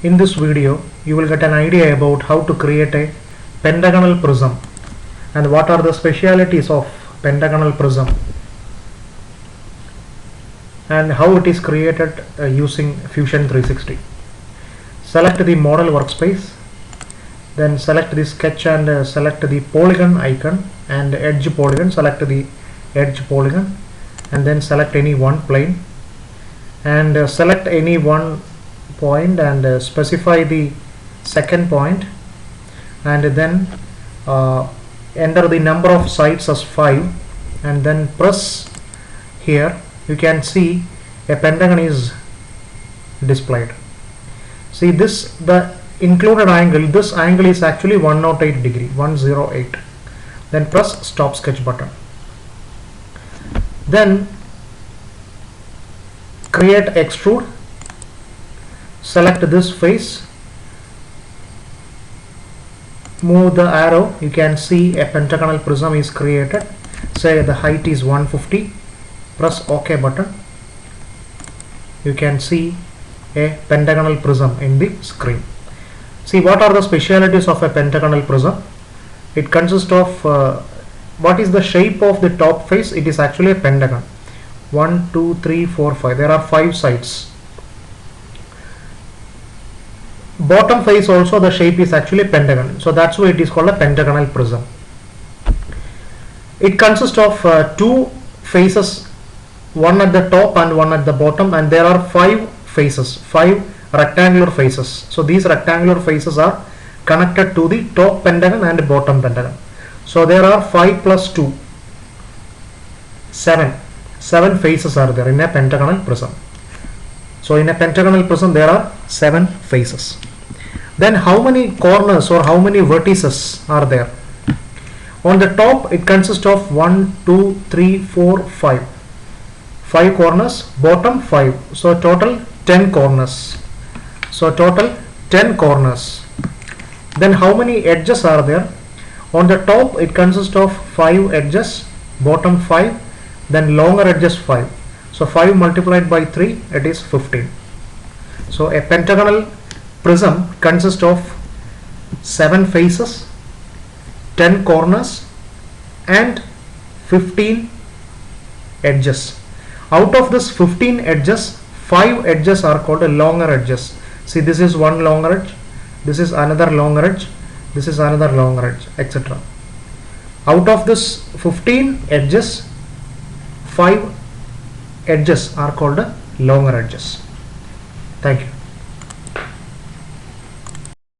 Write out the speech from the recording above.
In this video, you will get an idea about how to create a pentagonal prism and what are the specialities of pentagonal prism and how it is created using Fusion 360. Select the model workspace, then select the sketch and select the polygon icon and edge polygon. Select the edge polygon and then select any one plane and select any one point and specify the second point and then enter the number of sides as 5 and then press here. You can see a pentagon is displayed. See this, the included angle, this angle is actually 108 degree, 108. Then press stop sketch button. Then create extrude. Select this face, move the arrow, you can see a pentagonal prism is created. Say the height is 150, press OK button. You can see a pentagonal prism in the screen. See what are the specialities of a pentagonal prism. It consists of what is the shape of the top face. It is actually a pentagon. 1, 2, 3, 4, 5. There are 5 sides. Bottom face also the shape is actually pentagon, so that's why it is called a pentagonal prism. It consists of 2 faces, one at the top and one at the bottom, and there are 5 faces, 5 rectangular faces. So these rectangular faces are connected to the top pentagon and bottom pentagon. So there are 5 plus 2, 7 faces are there in a pentagonal prism. So in a pentagonal prism there are 7 faces. Then how many corners or how many vertices are there? On the top it consists of 1, 2, 3, 4, 5. 5 corners, bottom 5. So total 10 corners. So total 10 corners. Then how many edges are there? On the top it consists of 5 edges, bottom 5, then longer edges 5. So 5 multiplied by 3, it is 15. So a pentagonal prism consists of 7 faces, 10 corners and 15 edges. Out of this 15 edges, 5 edges are called longer edges. See, this is one longer edge, this is another longer edge, this is another longer edge, etc. Out of this 15 edges, 5 edges are called longer edges. Thank you.